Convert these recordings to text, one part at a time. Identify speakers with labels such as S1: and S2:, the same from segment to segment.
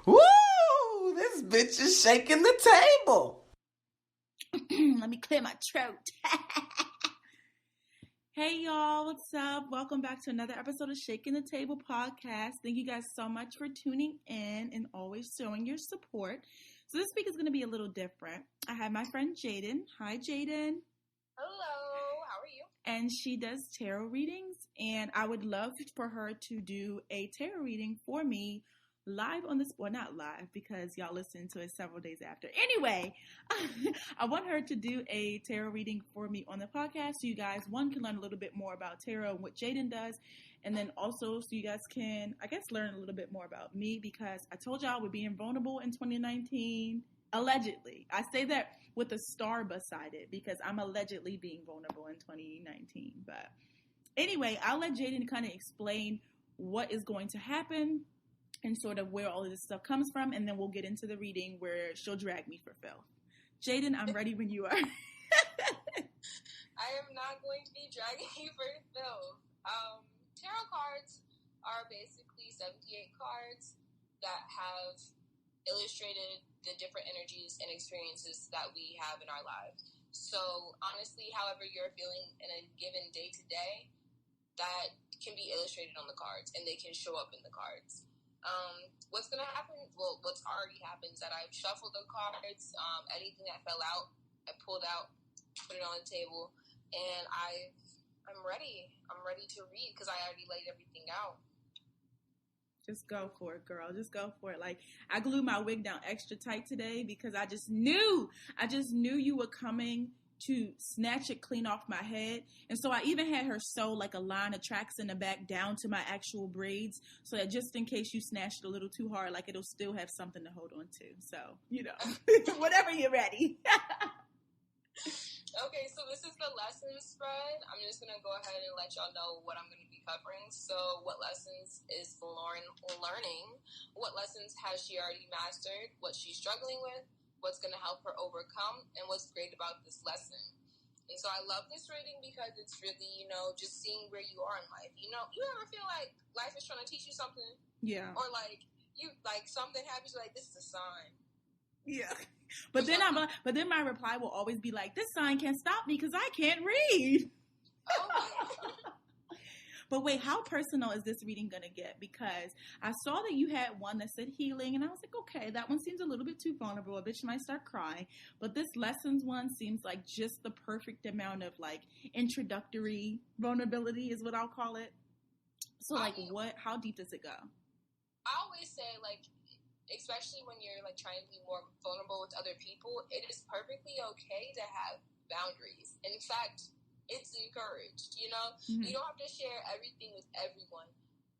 S1: Woo! This bitch is shaking the table.
S2: Let me clear my throat. Hey y'all, what's up? Welcome back to another episode of Shaking the Table podcast. Thank you guys so much for tuning in and always showing your support. So this week is going to be a little different. I have my friend Jadyn. Hi, Jadyn.
S3: Hello, how are you?
S2: And she does tarot readings, and I would love for her to do a tarot reading for me live on this, well, not live because y'all listen to it several days after. Anyway, I want her to do a tarot reading for me on the podcast so you guys, one, can learn a little bit more about tarot and what Jadyn does, and then also so you guys can, I guess, learn a little bit more about me because I told y'all we're being vulnerable in 2019. Allegedly. I say that with a star beside it because I'm allegedly being vulnerable in 2019. But anyway, I'll let Jadyn kind of explain what is going to happen and sort of where all of this stuff comes from, and then we'll get into the reading where she'll drag me for filth. Jadyn, I'm ready when you are.
S3: I am not going to be dragging you for filth. Tarot cards are basically 78 cards that have illustrated the different energies and experiences that we have in our lives. So honestly, however you're feeling in a given day to day, that can be illustrated on the cards and they can show up in the cards. What's going to happen? Well, what's already happened is that I've shuffled the cards. Anything that fell out, I pulled out, put it on the table, and I'm ready. I'm ready to read because I already laid everything out.
S2: Just go for it, girl. Just go for it. Like, I glued my wig down extra tight today because I just knew you were coming to snatch it clean off my head. And so I even had her sew like a line of tracks in the back down to my actual braids so that just in case you snatched it a little too hard, like it'll still have something to hold on to. So, you know, whenever you're ready.
S3: Okay, so this is the lesson spread. I'm just going to go ahead and let y'all know what I'm going to be covering. So what lessons is Lauren learning? What lessons has she already mastered? What she's struggling with? What's going to help her overcome? And what's great about this lesson? And so I love this reading because it's really, just seeing where you are in life. You ever feel like life is trying to teach you something?
S2: Yeah.
S3: Or something happens, like, this is a sign.
S2: Yeah. But then my reply will always be like, this sign can't stop me because I can't read.
S3: Oh.
S2: But wait, how personal is this reading going to get? Because I saw that you had one that said healing, and I was like, okay, that one seems a little bit too vulnerable. A bitch might start crying. But this lessons one seems like just the perfect amount of, like, introductory vulnerability is what I'll call it. So, how deep does it go?
S3: I always say, especially when you're trying to be more vulnerable with other people, it is perfectly okay to have boundaries. In fact, it's encouraged.
S2: Mm-hmm.
S3: You don't have to share everything with everyone,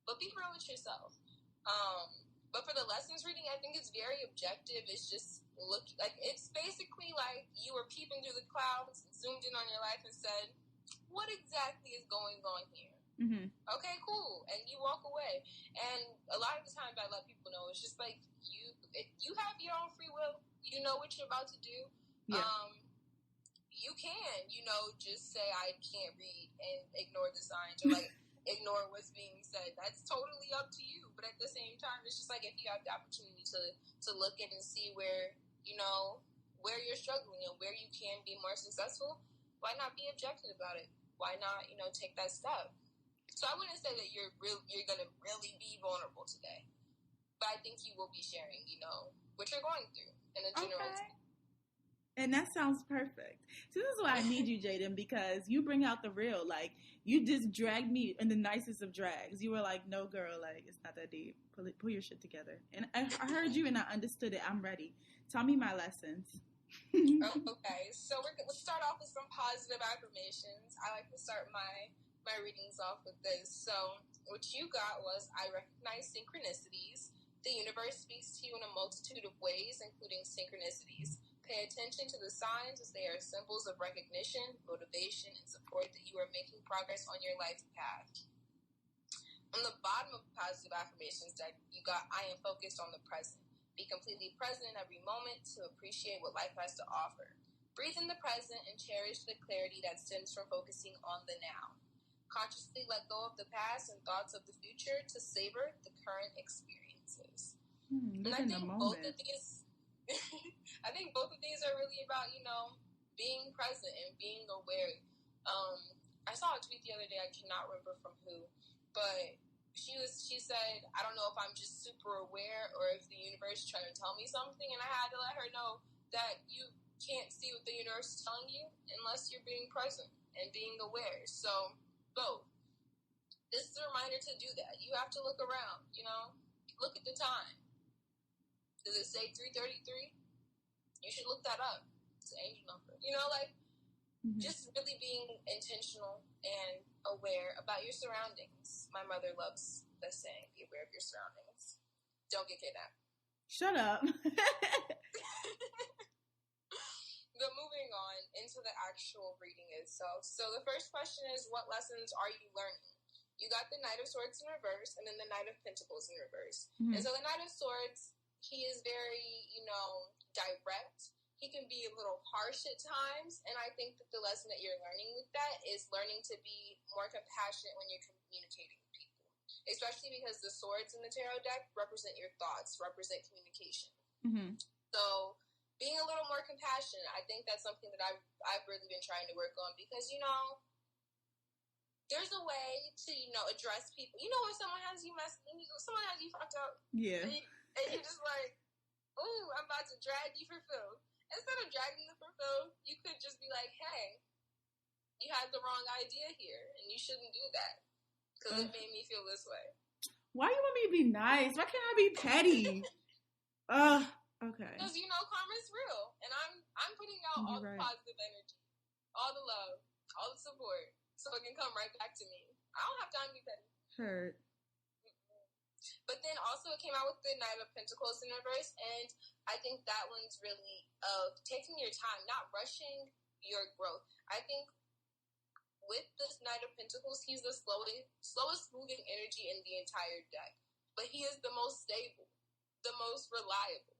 S3: but be real with yourself. But for the lessons reading, I think it's very objective. It's just it's basically like you were peeping through the clouds and zoomed in on your life and said, what exactly is going on here?
S2: Mm-hmm.
S3: Okay, cool. And you walk away. And a lot of the times I let people know, it's just like you have your own free will. You know what you're about to do.
S2: Yeah.
S3: You can, just say I can't read and ignore the signs or ignore what's being said. That's totally up to you. But at the same time, it's just like if you have the opportunity to look in and see where, where you're struggling and where you can be more successful, why not be objective about it? Why not, take that step? So I wouldn't say that you're going to really be vulnerable today. But I think you will be sharing, what you're going through in a general
S2: way. And that sounds perfect. So this is why I need you, Jadyn, because you bring out the real. Like, you just dragged me in the nicest of drags. You were like, no, girl, it's not that deep. Pull your shit together. And I heard you and I understood it. I'm ready. Tell me my lessons.
S3: Okay, so let's start off with some positive affirmations. I like to start my readings off with this. So what you got was, I recognize synchronicities. The universe speaks to you in a multitude of ways, including synchronicities. Pay attention to the signs as they are symbols of recognition, motivation, and support that you are making progress on your life path. On the bottom of positive affirmations deck, you got, I am focused on the present. Be completely present in every moment to appreciate what life has to offer. Breathe in the present and cherish the clarity that stems from focusing on the now. Consciously let go of the past and thoughts of the future to savor the current experiences. And
S2: Live
S3: I
S2: in the
S3: think both
S2: moment.
S3: of these, I think both of these are really about, being present and being aware. I saw a tweet the other day, I cannot remember from who, but she said, I don't know if I'm just super aware or if the universe is trying to tell me something, and I had to let her know that you can't see what the universe is telling you unless you're being present and being aware. So, both. This is a reminder to do that. You have to look around, look at the time. Does it say 3:33? You should look that up. It's an angel number. Just really being intentional and aware about your surroundings. My mother loves the saying, be aware of your surroundings. Don't get kidnapped.
S2: Shut up.
S3: But moving on into the actual reading itself. So the first question is, what lessons are you learning? You got the Knight of Swords in reverse and then the Knight of Pentacles in reverse. And so the Knight of Swords, he is very, direct. He can be a little harsh at times, and I think that the lesson that you're learning with that is learning to be more compassionate when you're communicating with people, especially because the swords in the tarot deck represent your thoughts, represent communication. So being a little more compassionate, I think that's something that I've really been trying to work on, because, there's a way to, address people. When someone has you someone has you fucked up.
S2: Yeah.
S3: And you're just like, ooh, I'm about to drag you for food. Instead of dragging them for food, you could just be like, hey, you had the wrong idea here, and you shouldn't do that, because it made me feel this way.
S2: Why you want me to be nice? Why can't I be petty? Okay.
S3: Because, karma's real, and I'm putting out all the positive energy, all the love, all the support, so it can come right back to me. I don't have time to be petty.
S2: Hurt.
S3: But then also it came out with the Knight of Pentacles in reverse, and I think that one's really of taking your time, not rushing your growth. I think with this Knight of Pentacles, he's the slowest moving energy in the entire deck. But he is the most stable, the most reliable.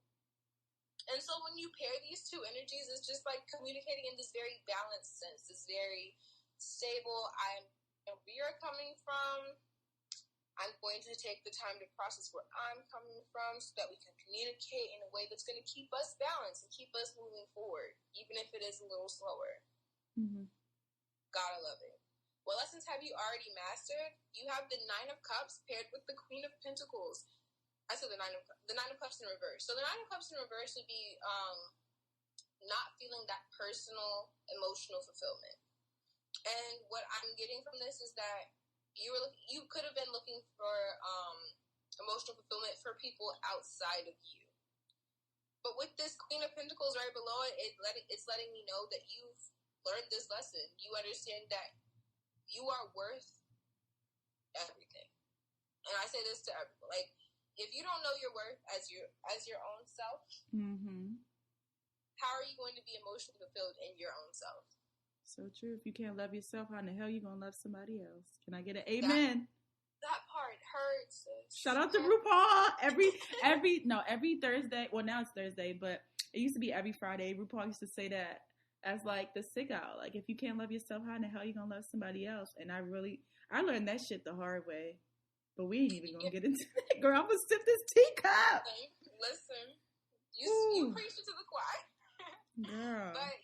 S3: And so when you pair these two energies, it's just like communicating in this very balanced sense, this very stable, I know where you're coming from. I'm going to take the time to process where I'm coming from so that we can communicate in a way that's going to keep us balanced and keep us moving forward, even if it is a little slower. Gotta love it. What lessons have you already mastered? You have the Nine of Cups paired with the Queen of Pentacles. I said the Nine of Cups in reverse. So the Nine of Cups in reverse would be not feeling that personal, emotional fulfillment. And what I'm getting from this is that you could have been looking for emotional fulfillment for people outside of you. But with this Queen of Pentacles right below it, it's letting me know that you've learned this lesson. You understand that you are worth everything. And I say this to everyone. Like, if you don't know your worth as your own self, how are you going to be emotionally fulfilled in your own self?
S2: So true. If you can't love yourself, how in the hell are you going to love somebody else? Can I get an amen?
S3: That part hurts.
S2: Shout out to RuPaul. Every Thursday. Well, now it's Thursday, but it used to be every Friday. RuPaul used to say that as like the sick out. Like, if you can't love yourself, how in the hell are you going to love somebody else? And I learned that shit the hard way. But we ain't even going to get into that. Girl, I'm going to sip this teacup.
S3: Listen. You preach it to the choir.
S2: Girl.
S3: But,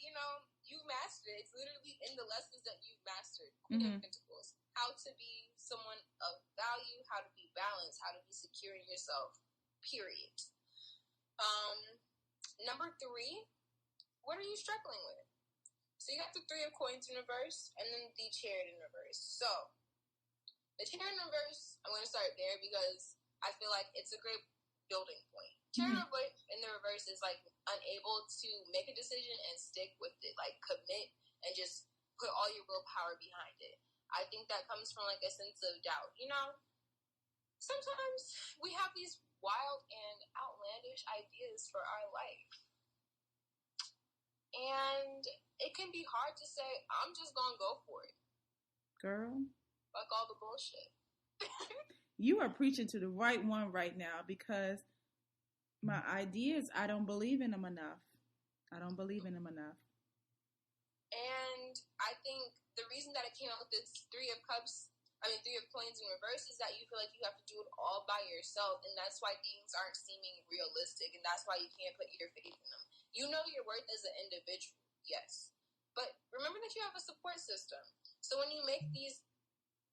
S3: you've mastered it. It's literally in the lessons that you've mastered. Queen of Pentacles. How to be someone of value, how to be balanced, how to be secure in yourself. Period. Number 3, what are you struggling with? So you got the 3 of Coins in reverse, and then the Chariot in reverse. So, the Chariot in reverse, I'm going to start there because I feel like it's a great building point. Chariot in the reverse is like unable to make a decision and stick with it, like commit and just put all your willpower behind it. I think that comes from like a sense of doubt. Sometimes we have these wild and outlandish ideas for our life. And it can be hard to say, I'm just going to go for it.
S2: Girl.
S3: Fuck all the bullshit.
S2: You are preaching to the right one right now, because my ideas, I don't believe in them enough. And
S3: I think the reason that it came out with this 3 of Cups Three of Coins in reverse is that you feel like you have to do it all by yourself, and that's why things aren't seeming realistic, and that's why you can't put your faith in them. You know your worth as an individual, yes, but remember that you have a support system. So when you make these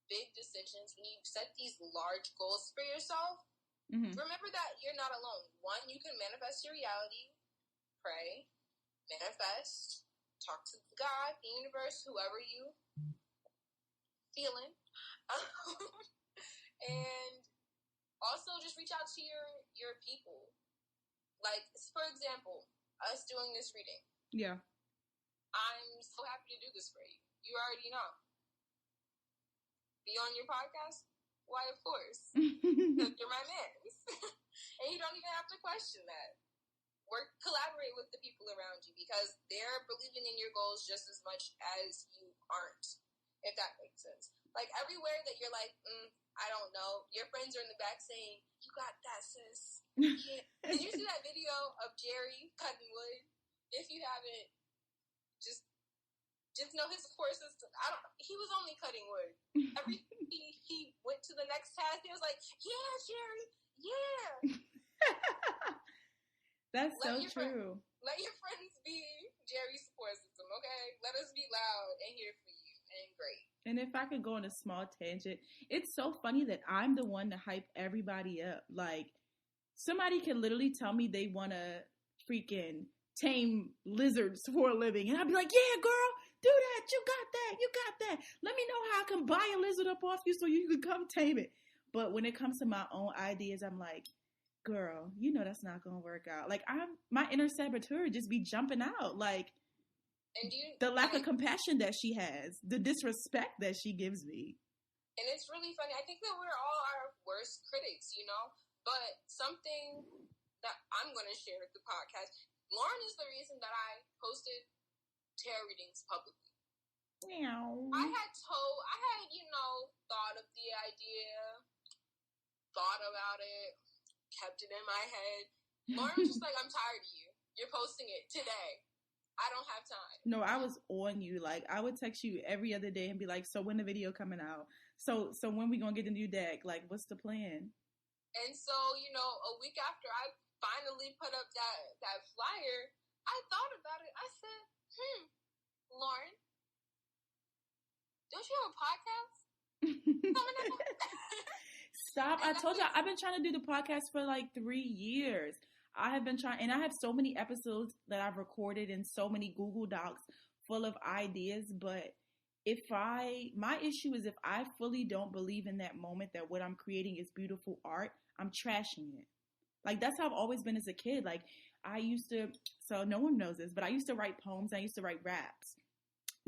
S3: big decisions, when you set these large goals for yourself, remember that you're not alone. One, you can manifest your reality, pray, manifest, talk to God, the universe, whoever you feeling. And also just reach out to your people. Like, for example, us doing this reading.
S2: Yeah.
S3: I'm so happy to do this for you. You already know. Be on your podcast? Why, of course. Because you're my man. And you don't even have to question that. Collaborate with the people around you because they're believing in your goals just as much as you aren't. If that makes sense. Like, everywhere that you're like, I don't know, your friends are in the back saying, you got that, sis. Yeah. Did you see that video of Jerry cutting wood? If you haven't, just know his support system. He was only cutting wood. He went to the next task. He was like, yeah, Jerry, yeah.
S2: That's so true.
S3: Let your friends be Jerry's support system, okay? Let us be loud and here for you. And great.
S2: And if I could go on a small tangent, it's so funny that I'm the one to hype everybody up. Like, somebody can literally tell me they want to freaking tame lizards for a living. And I'd be like, yeah, girl, do that. You got that. Let me know how I can buy a lizard up off you so you can come tame it. But when it comes to my own ideas, I'm like, girl, you know that's not going to work out. Like, my inner saboteur just be jumping out. Like,
S3: and
S2: the lack of compassion that she has, the disrespect that she gives me.
S3: And it's really funny. I think that we're all our worst critics, you know? But something that I'm going to share with the podcast, Lauren is the reason that I posted tarot readings publicly.
S2: Meow.
S3: I had, thought of the idea, thought about it, kept it in my head. Lauren was just like, I'm tired of you. You're posting it today. I don't have time.
S2: No, I was on you. Like, I would text you every other day and be like, so when the video coming out? So when we gonna get the new deck? Like, what's the plan?
S3: And so, a week after I finally put up that flyer, I thought about it. I said, Lauren, don't you have a podcast coming out?
S2: Stop. I told you, I've been trying to do the podcast for like 3 years. I have been trying, and I have so many episodes that I've recorded and so many Google Docs full of ideas. But my issue is if I fully don't believe in that moment that what I'm creating is beautiful art, I'm trashing it. Like, that's how I've always been as a kid. Like, so no one knows this, but I used to write poems. I used to write raps.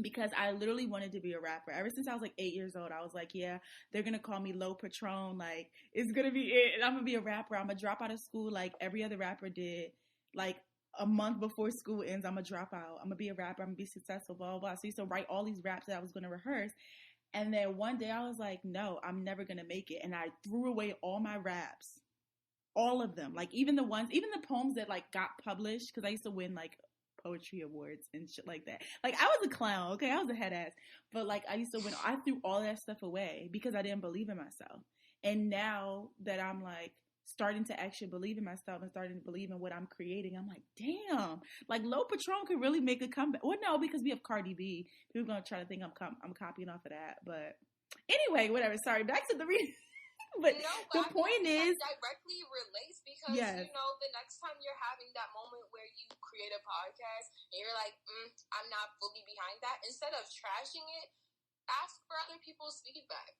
S2: Because I literally wanted to be a rapper. Ever since I was like 8 years old, I was like, yeah, they're going to call me Low Patron. Like, it's going to be it. I'm going to be a rapper. I'm going to drop out of school like every other rapper did. Like, a month before school ends, I'm going to drop out. I'm going to be a rapper. I'm going to be successful, blah, blah, blah. So I used to write all these raps that I was going to rehearse. And then one day I was like, no, I'm never going to make it. And I threw away all my raps. All of them. Like, even the poems that like got published. Because I used to win like poetry awards and shit like that. Like, I was a clown, okay? I was a head ass. But like, I threw all that stuff away because I didn't believe in myself. And now that I'm like starting to actually believe in myself and starting to believe in what I'm creating, I'm like, damn, like Low Patron could really make a comeback. Well, no, because we have Cardi B. People are gonna try to think I'm copying off of that. But anyway, whatever. Sorry, back to the reading. But the point is,
S3: that directly relates because, the next time you're having that moment where you create a podcast and you're like, I'm not fully behind that, instead of trashing it, ask for other people's feedback.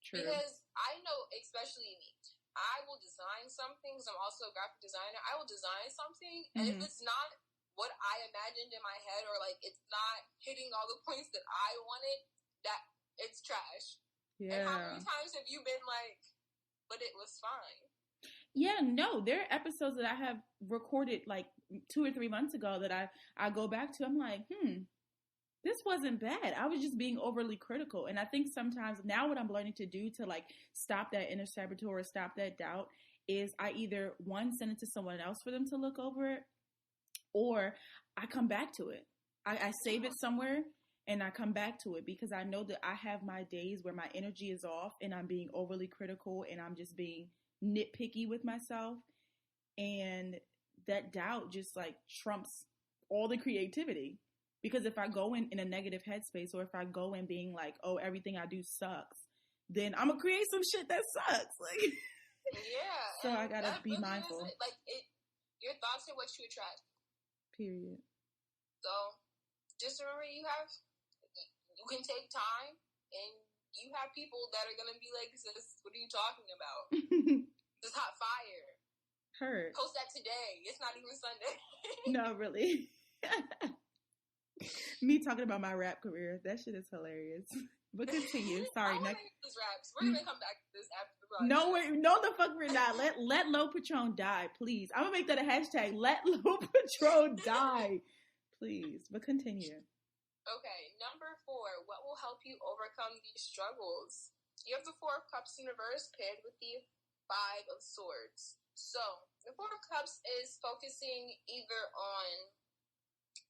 S2: True.
S3: Because I know, especially me, I will design something, because I'm also a graphic designer. I will design something, and if it's not what I imagined in my head, or like it's not hitting all the points that I wanted, that it's trash.
S2: Yeah.
S3: And how many times have you been like, but it was fine?
S2: Yeah, no, there are episodes that I have recorded like 2 or 3 months ago that I go back to. I'm like, this wasn't bad. I was just being overly critical. And I think sometimes now what I'm learning to do to like stop that inner saboteur or stop that doubt is I either, one, send it to someone else for them to look over it, or I come back to it. I save it somewhere. and I come back to it because I know that I have my days where my energy is off and I'm being overly critical and I'm just being nitpicky with myself. And that doubt just like trumps all the creativity. Because if I go in a negative headspace, or if I go in being like, oh, everything I do sucks, then I'm gonna create some shit that sucks. Like,
S3: yeah.
S2: So I gotta be
S3: really
S2: mindful.
S3: Your thoughts are what you attract.
S2: Period.
S3: So just remember, you can take time, and you have people that are gonna be like, sis, what are you talking about? This hot fire.
S2: Heard.
S3: Post that today. It's not even Sunday.
S2: No, really. Me talking about my rap career. That shit is hilarious. But continue. Sorry, next.
S3: Raps. We're gonna come back to this after the broadcast.
S2: No, the fuck we're not. Let Low Patron die, please. I'm gonna make that a hashtag. Let Low Patron die, please. But continue.
S3: Okay, number 4. What will help you overcome these struggles? You have the 4 of Cups in reverse paired with the 5 of Swords. So the 4 of Cups is focusing either on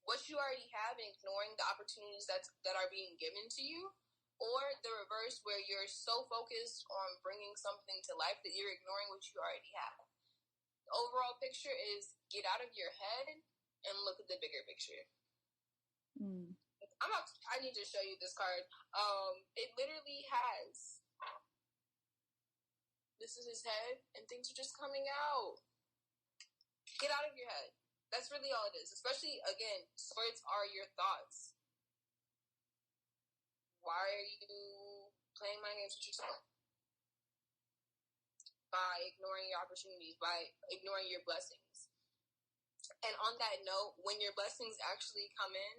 S3: what you already have and ignoring the opportunities that are being given to you, or the reverse where you're so focused on bringing something to life that you're ignoring what you already have. The overall picture is get out of your head and look at the bigger picture. I need to show you this card. It literally has, this is his head and things are just coming out. Get out of your head. That's really all it is. Especially, again, swords are your thoughts. Why are you playing mind games with yourself? By ignoring your opportunities, by ignoring your blessings. And on that note, when your blessings actually come in,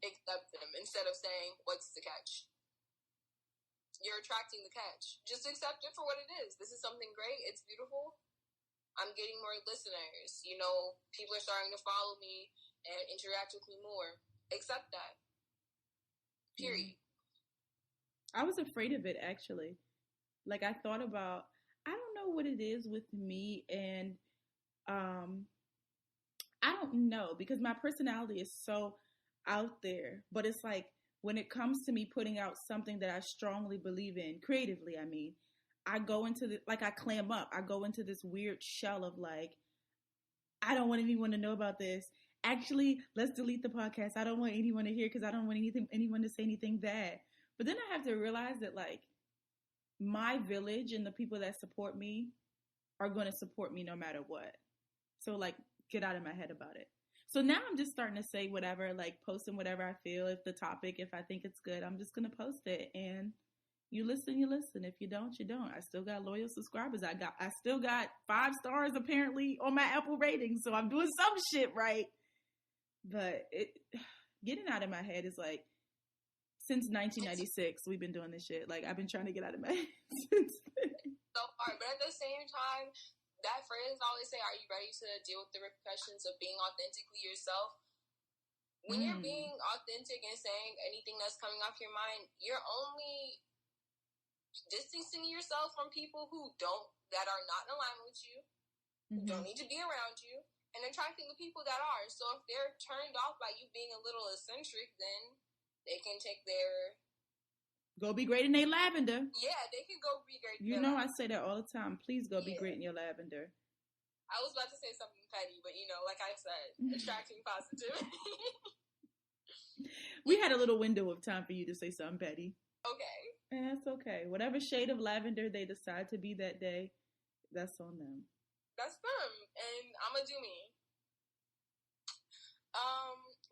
S3: accept them instead of saying, what's the catch? You're attracting the catch. Just accept it for what it is. This is something great. It's beautiful. I'm getting more listeners. You know, people are starting to follow me and interact with me more. Accept that. Period.
S2: I was afraid of it, actually. Like, I thought about, I don't know what it is with me, and I don't know, because my personality is so out there. But it's like, when it comes to me putting out something that I strongly believe in, creatively, I mean, I go into I clam up. I go into this weird shell of like, I don't want anyone to know about this. Actually, let's delete the podcast. I don't want anyone to hear because I don't want anyone to say anything bad. But then I have to realize that like my village and the people that support me are going to support me no matter what. So like, get out of my head about it. So now I'm just starting to say whatever, like posting whatever I feel. If the topic, if I think it's good, I'm just going to post it. And you listen, you listen. If you don't, you don't. I still got loyal subscribers. I still got 5 stars apparently on my Apple ratings. So I'm doing some shit right. But getting out of my head is like, since 1996, we've been doing this shit. Like, I've been trying to get out of my head since then.
S3: So hard. But at the same time, that phrase always say, are you ready to deal with the repercussions of being authentically yourself? When you're being authentic and saying anything that's coming off your mind, you're only distancing yourself from people that are not in alignment with you, who don't need to be around you, and attracting the people that are. So if they're turned off by you being a little eccentric, then they can take their...
S2: Go be great in their lavender.
S3: Yeah, they can go be great in
S2: their lavender. I say that all the time. Please go be great in your lavender.
S3: I was about to say something petty, but like I said, attracting positivity.
S2: We had a little window of time for you to say something petty.
S3: Okay.
S2: And that's okay. Whatever shade of lavender they decide to be that day, that's on them.
S3: That's them. And I'm going to do me.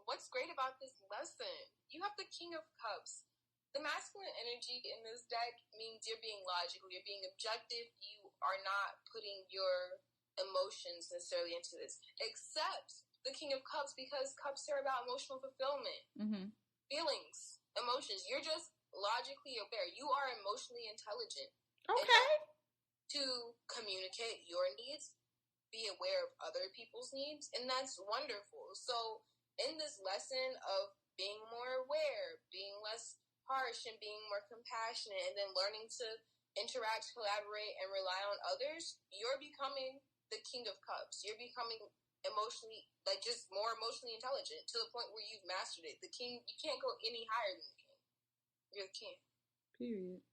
S3: What's great about this lesson? You have the King of Cups. The masculine energy in this deck means you're being logical, you're being objective, you are not putting your emotions necessarily into this. Except the King of Cups, because cups are about emotional fulfillment. Feelings, emotions. You're just logically aware. You are emotionally intelligent.
S2: Okay.
S3: To communicate your needs, be aware of other people's needs, and that's wonderful. So in this lesson of being more aware, being less harsh, and being more compassionate, and then learning to interact, collaborate, and rely on others, you're becoming the King of Cups. You're becoming emotionally, like just more emotionally intelligent to the point where you've mastered it. The king, you can't go any higher than the king. You're the king.
S2: Period.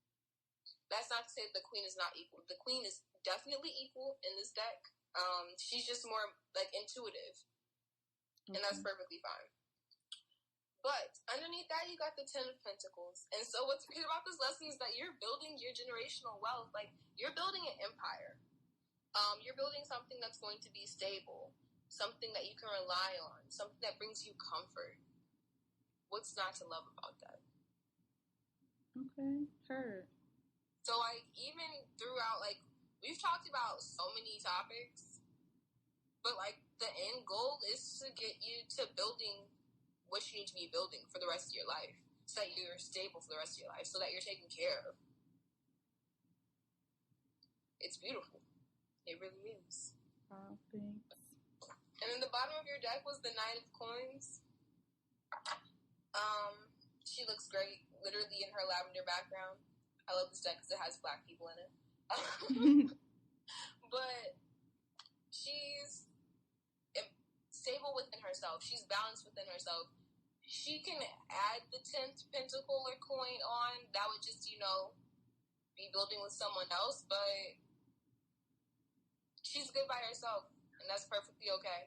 S3: That's not to say the queen is not equal. The queen is definitely equal in this deck. She's just more like intuitive, and that's perfectly fine. But underneath that, you got the 10 of Pentacles. And so what's great about this lesson is that you're building your generational wealth. Like, you're building an empire. You're building something that's going to be stable, something that you can rely on, something that brings you comfort. What's not to love about that?
S2: Okay, heard.
S3: So, like, even throughout, like, we've talked about so many topics, but, like, the end goal is to get you to building what you need to be building for the rest of your life, so that you're stable for the rest of your life, so that you're taken care of. It's beautiful. It really is.
S2: Oh, thanks.
S3: And then the bottom of your deck was the 9 of Coins. She looks great, literally in her lavender background. I love this deck because it has black people in it. But she's stable within herself. She's balanced within herself. She can add the 10th pentacle or coin on. That would just, be building with someone else. But she's good by herself, and that's perfectly okay.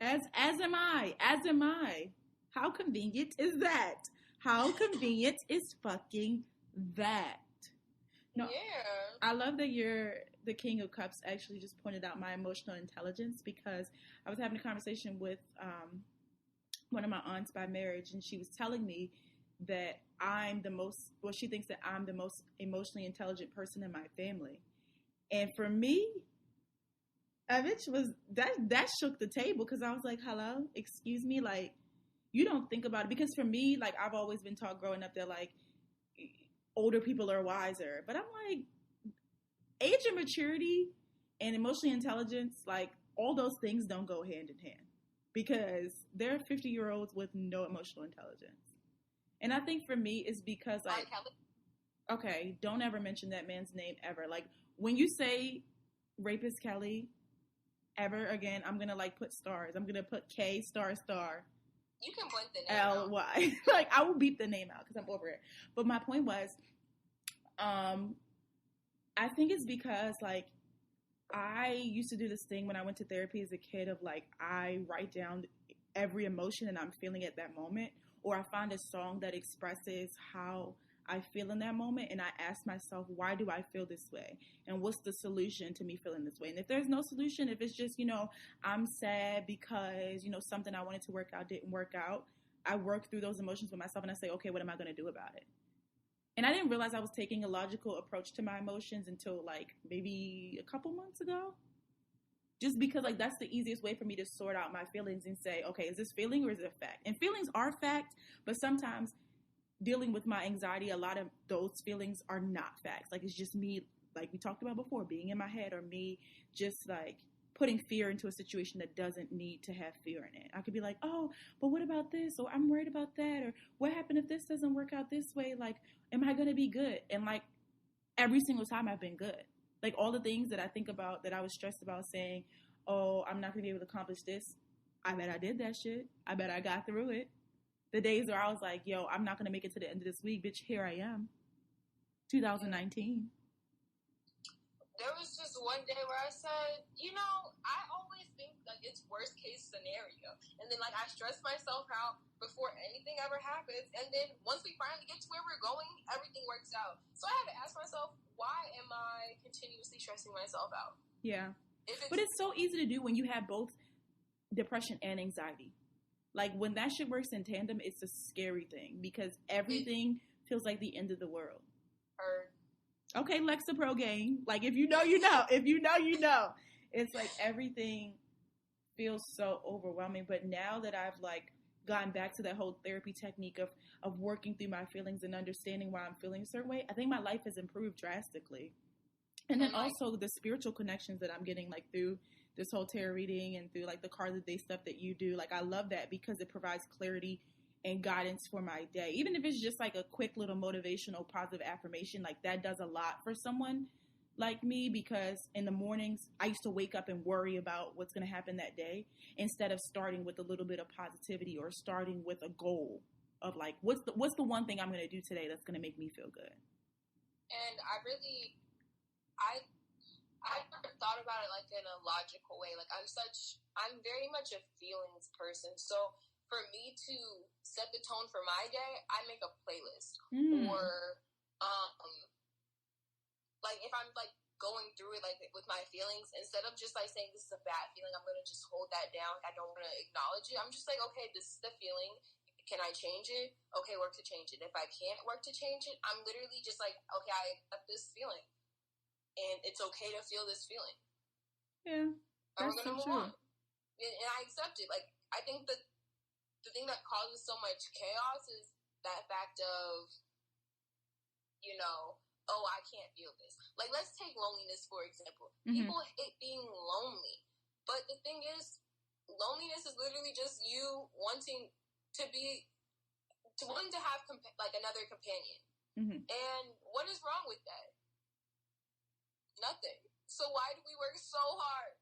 S2: As am I. As am I. How convenient is that? How convenient is fucking that? No,
S3: yeah.
S2: I love that the King of Cups actually just pointed out my emotional intelligence, because I was having a conversation with one of my aunts by marriage, and she was telling me that she thinks that I'm the most emotionally intelligent person in my family. And for me, that shook the table, because I was like, hello, excuse me, like, you don't think about it. Because for me, like, I've always been taught growing up that, like, older people are wiser. But I'm like, age and maturity and emotional intelligence, like, all those things don't go hand in hand, because there are 50-year-olds with no emotional intelligence. And I think for me, it's because, like, okay, don't ever mention that man's name ever. Like, when you say Rapist Kelly ever again, I'm gonna, like, put stars. I'm gonna put K ***.
S3: You can blink the name out.
S2: LY. Like, I will beep the name out because I'm over it. But my point was, I think it's because, like, I used to do this thing when I went to therapy as a kid of, like, I write down every emotion that I'm feeling at that moment, or I find a song that expresses how I feel in that moment, and I ask myself, why do I feel this way? And what's the solution to me feeling this way? And if there's no solution, if it's just, I'm sad because, something I wanted to work out didn't work out, I work through those emotions with myself, and I say, okay, what am I going to do about it? And I didn't realize I was taking a logical approach to my emotions until, like, maybe a couple months ago. Just because, like, that's the easiest way for me to sort out my feelings and say, okay, is this feeling or is it a fact? And feelings are fact, but sometimes dealing with my anxiety, a lot of those feelings are not facts. Like, it's just me, like we talked about before, being in my head, or me just, like, putting fear into a situation that doesn't need to have fear in it. I could be like, oh, but what about this? Or I'm worried about that. Or what happened if this doesn't work out this way? Like, am I going to be good? And, like, every single time I've been good. Like, all the things that I think about that I was stressed about saying, oh, I'm not going to be able to accomplish this. I bet I did that shit. I bet I got through it. The days where I was like, yo, I'm not going to make it to the end of this week. Bitch, here I am. 2019.
S3: There was just one day where I said, I always think, like, it's worst case scenario. And then, like, I stress myself out before anything ever happens. And then once we finally get to where we're going, everything works out. So I had to ask myself, why am I continuously stressing myself out?
S2: Yeah. But it's so easy to do when you have both depression and anxiety. Like, when that shit works in tandem, it's a scary thing, because everything feels like the end of the world. Okay, Lexapro gang. Like, if you know, you know. If you know, you know. It's like everything feels so overwhelming. But now that I've, like, gotten back to that whole therapy technique of working through my feelings and understanding why I'm feeling a certain way, I think my life has improved drastically. And then also the spiritual connections that I'm getting, like, through this whole tarot reading and through, like, the cards of the day stuff that you do. Like, I love that because it provides clarity and guidance for my day. Even if it's just, like, a quick little motivational positive affirmation, like, that does a lot for someone. like me, because in the mornings I used to wake up and worry about what's going to happen that day instead of starting with a little bit of positivity or starting with a goal of like what's the one thing I'm going to do today that's going to make me feel good.
S3: And I never thought about it like in a logical way. Like I'm very much a feelings person. So for me to set the tone for my day, I make a playlist. Or like if I'm like going through it like with my feelings, instead of just like saying this is a bad feeling, I'm gonna just hold that down. I don't want to acknowledge it. I'm just like, okay, this is the feeling. Can I change it? Okay, work to change it. If I can't work to change it, I'm literally just like, okay, I accept this feeling. And it's okay to feel this feeling.
S2: Yeah.
S3: And we're gonna move on. And I accept it. Like, I think that the thing that causes so much chaos is that fact of, you know, oh, I can't feel this. Like, let's take loneliness, for example. People hate being lonely. But the thing is, loneliness is literally just you wanting to have like another companion. And what is wrong with that? Nothing. So why do we work so hard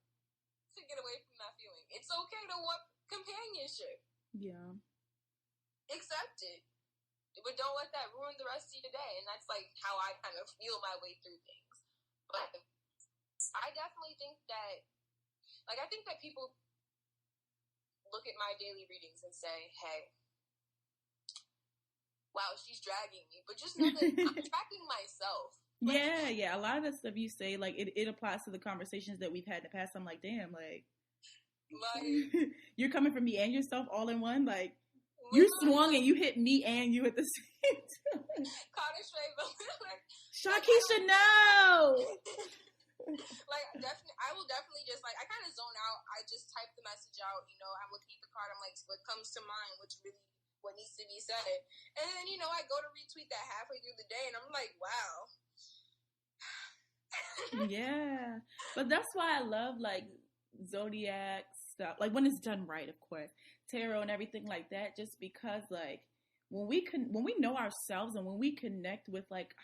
S3: to get away from that feeling? It's okay to want companionship.
S2: Yeah.
S3: Accept it. But don't let that ruin the rest of your day. And that's like how I kind of feel my way through things. But I definitely think that, like, I think that people look at my daily readings and say, hey, wow, she's dragging me. But just know that I'm tracking myself.
S2: Like, yeah. A lot of the stuff you say, like, it applies to the conversations that we've had in the past. I'm like, damn, like you're coming from me and yourself all in one. Like, you swung and you hit me and you at the same time.
S3: Connor straight, but like,
S2: Shakisha, no!
S3: Like, I will definitely just, like, I kind of zone out. I just type the message out, you know, I'm looking at the card, I'm like, what comes to mind, what needs to be said. And then, you know, I go to retweet that halfway through the day, and I'm like, wow.
S2: Yeah. But that's why I love, like, zodiac stuff, like when it's done right, of course, tarot and everything like that, just because like when we know ourselves and when we connect with like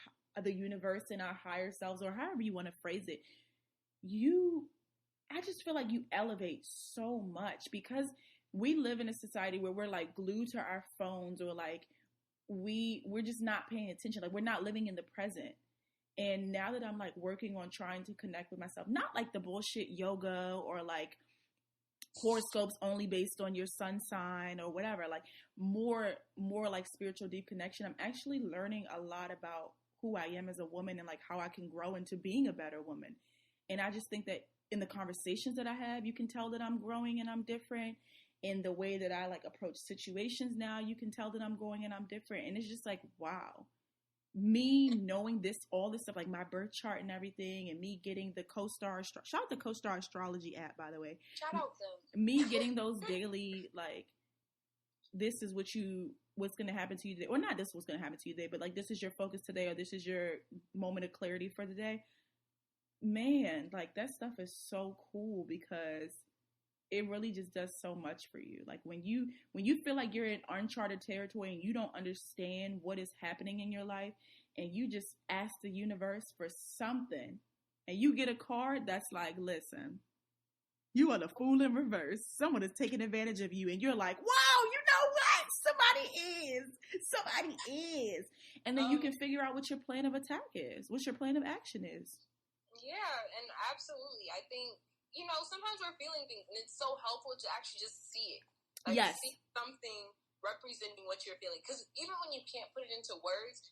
S2: the universe and our higher selves, or however you want to phrase it, I just feel like you elevate so much, because we live in a society where we're like glued to our phones, or like we're just not paying attention, like we're not living in the present. And now that I'm like working on trying to connect with myself, not like the bullshit yoga or like horoscopes only based on your sun sign or whatever, like more like spiritual deep connection, I'm actually learning a lot about who I am as a woman and like how I can grow into being a better woman. And I just think that in the conversations that I have, you can tell that I'm growing and I'm different. In the way that I like approach situations now, you can tell that I'm growing and I'm different. And it's just like, wow. Me knowing all this stuff, like my birth chart and everything, and me getting the shout out the CoStar astrology app, by the way.
S3: Shout out them.
S2: Me getting those daily, like, this is what's going to happen to you today, or not this is what's going to happen to you today, but like, this is your focus today, or this is your moment of clarity for the day. Man, like, that stuff is so cool, because it really just does so much for you. Like when you feel like you're in uncharted territory and you don't understand what is happening in your life, and you just ask the universe for something, and you get a card that's like, listen, you are the fool in reverse. Someone is taking advantage of you, and you're like, wow, you know what? Somebody is. And then you can figure out what your plan of attack is, what your plan of action is.
S3: Yeah, and absolutely. I think, you know, sometimes we're feeling things, and it's so helpful to actually just see it. Like,
S2: yes.
S3: See something representing what you're feeling. Because even when you can't put it into words,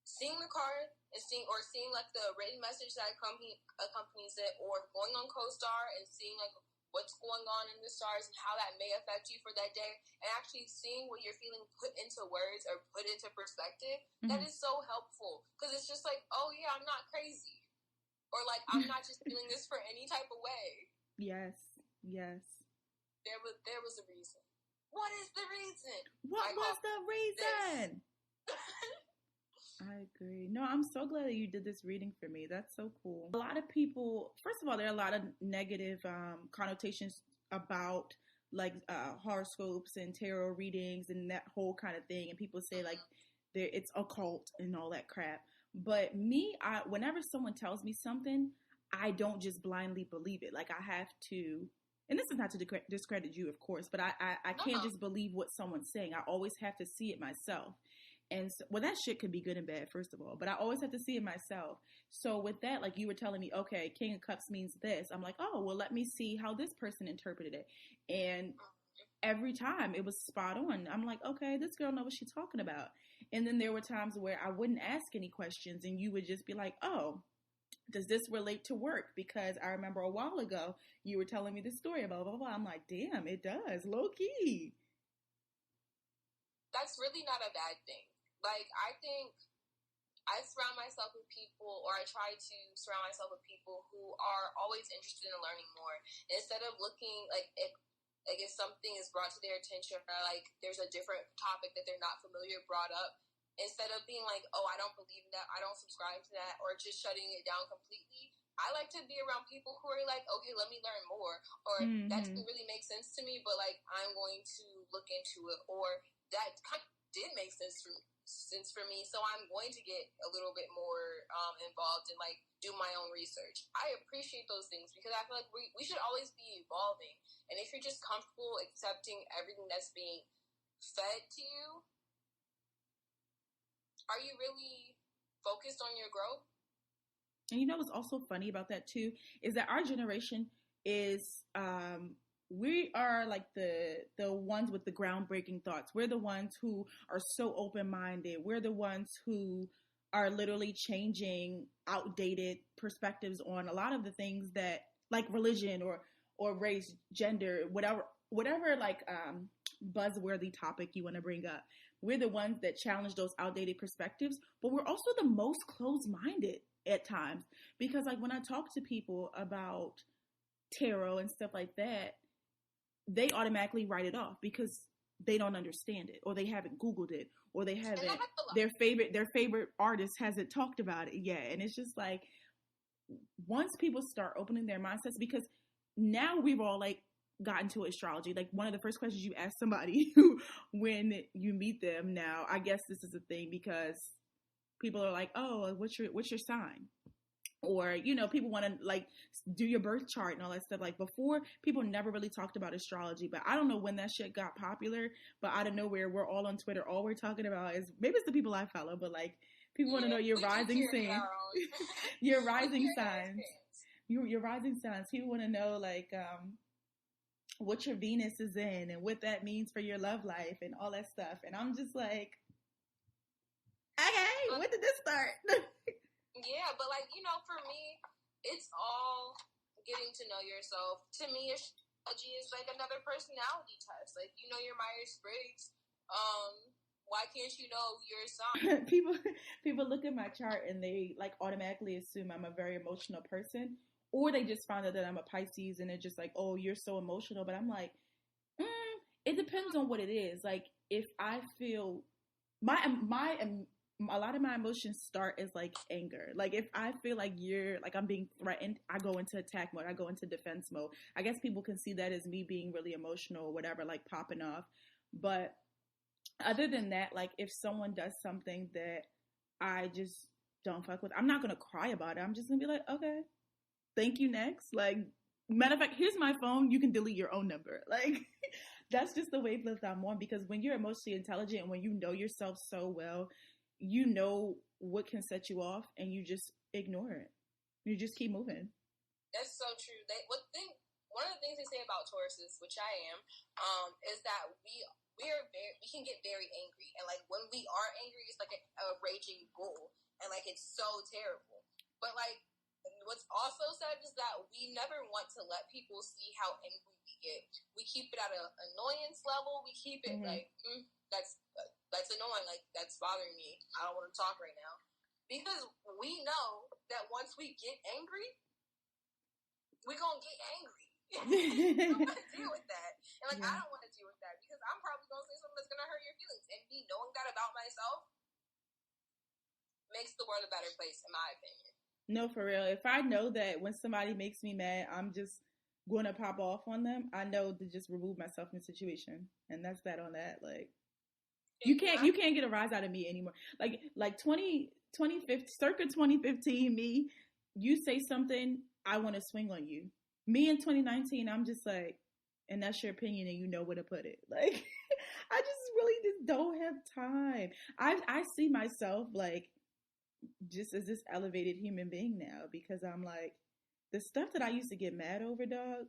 S3: seeing the card and seeing like the written message that accompanies it, or going on CoStar and seeing like what's going on in the stars and how that may affect you for that day, and actually seeing what you're feeling put into words or put into perspective, that is so helpful. Because it's just like, oh yeah, I'm not crazy. Or, like, I'm not just feeling this for any type of way.
S2: Yes.
S3: There was a reason. What is the reason?
S2: What was the reason? I agree. No, I'm so glad that you did this reading for me. That's so cool. A lot of people, first of all, there are a lot of negative connotations about, like, horoscopes and tarot readings and that whole kind of thing. And people say, like, it's occult and all that crap. But whenever someone tells me something, I don't just blindly believe it. Like I have to, and this is not to discredit you, of course, but I can't just believe what someone's saying. I always have to see it myself. And so, well, that shit could be good and bad, first of all, but I always have to see it myself. So with that, like you were telling me, okay, King of Cups means this. I'm like, oh, well, let me see how this person interpreted it. And every time it was spot on. I'm like, okay, this girl knows what she's talking about. And then there were times where I wouldn't ask any questions and you would just be like, oh, does this relate to work? Because I remember a while ago, you were telling me this story about blah, blah, blah. I'm like, damn, it does. Low key.
S3: That's really not a bad thing. Like, I think I surround myself with people, or I try to surround myself with people who are always interested in learning more. Instead of looking, if something is brought to their attention, or like there's a different topic that they're not familiar brought up, instead of being like, oh, I don't believe in that, I don't subscribe to that, or just shutting it down completely, I like to be around people who are like, okay, let me learn more, or that didn't really make sense to me, but like I'm going to look into it, or that kind of did make sense for me, so I'm going to get a little bit more involved and like do my own research. I appreciate those things because I feel like we should always be evolving, and if you're just comfortable accepting everything that's being fed to you, are you really focused on your growth?
S2: And you know what's also funny about that too is that our generation is we are like the ones with the groundbreaking thoughts. We're the ones who are so open-minded. We're the ones who are literally changing outdated perspectives on a lot of the things that, like religion or race, gender, whatever like buzzworthy topic you want to bring up. We're the ones that challenge those outdated perspectives, but we're also the most closed-minded at times, because like when I talk to people about tarot and stuff like that, they automatically write it off because they don't understand it, or they haven't Googled it, or they haven't their favorite artist hasn't talked about it yet. And it's just like, once people start opening their mindsets, because now we've all like gotten to astrology. Like one of the first questions you ask somebody when you meet them now, I guess this is a thing because people are like, oh, what's your sign? Or, you know, people want to like do your birth chart and all that stuff. Like before, people never really talked about astrology, but I don't know when that shit got popular, but out of nowhere, we're all on Twitter. All we're talking about is, maybe it's the people I follow, but like people want to know your rising sign, your rising signs, your rising signs. People want to know like, what your Venus is in and what that means for your love life and all that stuff. And I'm just like, okay, when did this start?
S3: Yeah, but like, you know, for me, it's all getting to know yourself. To me, astrology is like another personality test. Like, you know your Myers-Briggs. Why can't you know your sign?
S2: people look at my chart and they like automatically assume I'm a very emotional person, or they just find out that I'm a Pisces and they're just like, oh, you're so emotional. But I'm like, it depends on what it is. Like if I feel a lot of my emotions start as like anger. Like if I feel like I'm being threatened, I go into attack mode. I go into defense mode. I guess people can see that as me being really emotional or whatever, like popping off. But other than that, like if someone does something that I just don't fuck with, I'm not going to cry about it. I'm just going to be like, okay, thank you, next. Like, matter of fact, here's my phone. You can delete your own number. Like, that's just the wavelength I'm on, because when you're emotionally intelligent and when you know yourself so well, you know what can set you off and you just ignore it. You just keep moving.
S3: That's so true. One of the things they say about Tauruses, which I am, is that we can get very angry. And like when we are angry, it's like a raging bull. And like it's so terrible. But like what's also said is that we never want to let people see how angry we get. We keep it at an annoyance level. We keep it like, that's annoying, like, that's bothering me. I don't want to talk right now. Because we know that once we get angry, we're going to get angry. We don't want to deal with that. And, like, I don't want to deal with that because I'm probably going to say something that's going to hurt your feelings. And me knowing that about myself makes the world a better place, in my opinion.
S2: No, for real. If I know that when somebody makes me mad, I'm just going to pop off on them, I know to just remove myself from the situation. And that's that on that, like. You can't get a rise out of me anymore. Like 20 circa 2015, me, you say something, I want to swing on you. Me in 2019, I'm just like, and that's your opinion and you know where to put it. Like, I just really just don't have time. I see myself like just as this elevated human being now because I'm like, the stuff that I used to get mad over, dog,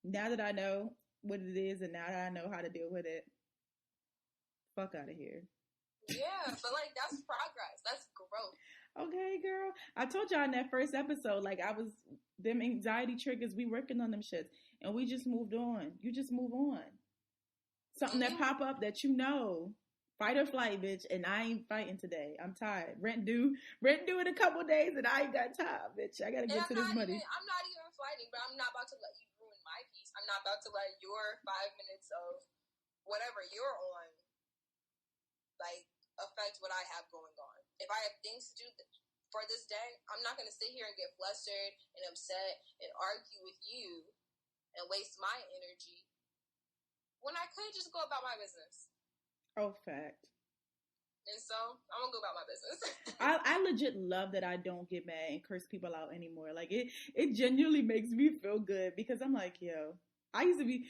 S2: now that I know what it is and now that I know how to deal with it, fuck out of here.
S3: Yeah, but like that's progress. That's growth.
S2: Okay, girl. I told y'all in that first episode, like them anxiety triggers, we working on them shits. And we just moved on. You just move on. Something that pop up that you know. Fight or flight, bitch. And I ain't fighting today. I'm tired. Rent due in a couple days and I ain't got time, bitch. I gotta get to this money.
S3: I'm not even fighting, but I'm not about to let you ruin my peace. I'm not about to let your 5 minutes of whatever you're on, like, affect what I have going on. If I have things to do for this day, I'm not going to sit here and get flustered and upset and argue with you and waste my energy when I could just go about my business.
S2: Oh, fact.
S3: And so I'm gonna go about my business.
S2: I legit love that I don't get mad and curse people out anymore. Like it genuinely makes me feel good because I'm like, yo, I used to be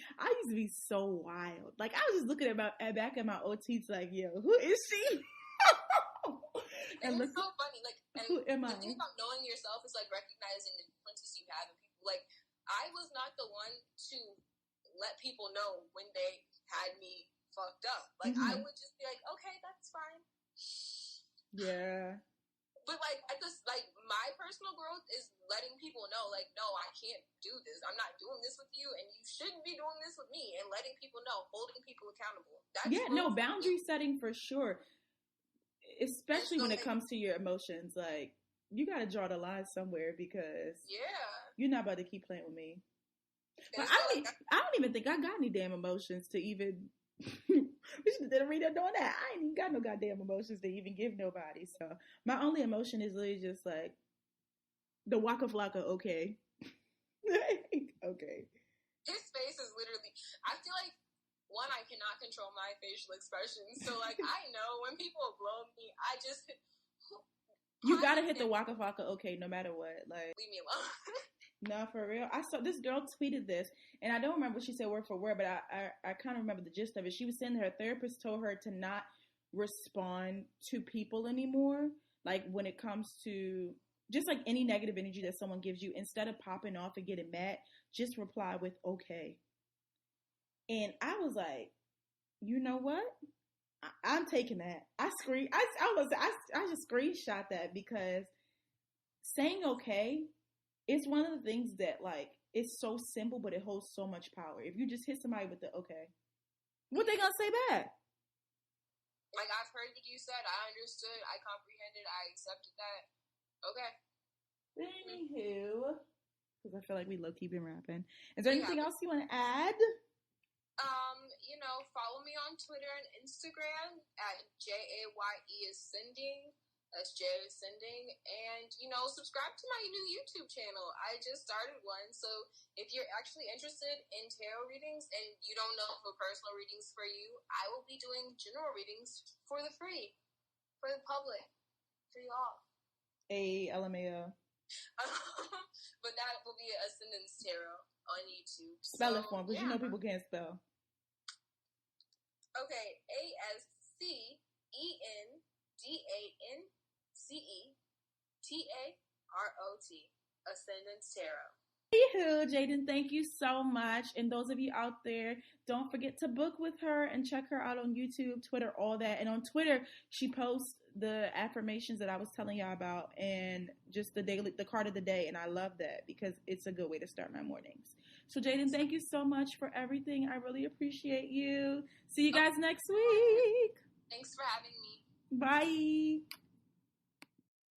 S2: so wild. Like I was just looking at back at my OTs like, yo, who is she?
S3: And it's so funny. Like, and
S2: who am I?
S3: The thing about knowing yourself is like recognizing the differences you have in people. Like I was not the one to let people know when they had me fucked up. Like I would just be like, okay, that's fine.
S2: Yeah.
S3: But like at this, like my personal growth is letting people know, like, no, I can't do this. I'm not doing this with you, and you shouldn't be doing this with me. And letting people know, holding people accountable. That's
S2: boundary setting for sure. Especially when it comes to your emotions, like you got to draw the line somewhere because you're not about to keep playing with me. But I don't even think I got any damn emotions to even. We should have did a reader doing that. I ain't even got no goddamn emotions to even give nobody. So my only emotion is literally just like the waka flocka. Okay, okay.
S3: His face is literally. I feel like one, I cannot control my facial expressions, so like I know when people blow me, I just.
S2: You gotta hit the waka flocka. Okay, no matter what. Like
S3: leave me alone.
S2: No, for real. I saw this girl tweeted this, and I don't remember what she said word for word, but I kind of remember the gist of it. She was saying her therapist told her to not respond to people anymore. Like when it comes to just like any negative energy that someone gives you, instead of popping off and getting mad, just reply with okay. And I was like, you know what? I'm taking that. I just screenshot that because saying okay. It's one of the things that, like, it's so simple, but it holds so much power. If you just hit somebody with the okay, what they gonna say back?
S3: Like, I've heard what you said. I understood. I comprehended. I accepted that. Okay.
S2: Anywho, because I feel like we low-key been rapping. Is there anything else you want to add?
S3: Follow me on Twitter and Instagram at JAYE That's Jay Ascending. And, subscribe to my new YouTube channel. I just started one. So if you're actually interested in tarot readings and you don't know if a personal reading's for you, I will be doing general readings for the public, for y'all.
S2: LMAO.
S3: But that will be Ascendance Tarot on YouTube.
S2: Spell it for them, because you know people can't spell.
S3: Okay, AscendanceTarot. Ascendance Tarot.
S2: Anywho, Jadyn, thank you so much. And those of you out there, don't forget to book with her and check her out on YouTube, Twitter, all that. And on Twitter, she posts the affirmations that I was telling y'all about and just the card of the day. And I love that because it's a good way to start my mornings. So, Jadyn, thank you so much for everything. I really appreciate you. See you guys next week.
S3: Thanks for having me.
S2: Bye.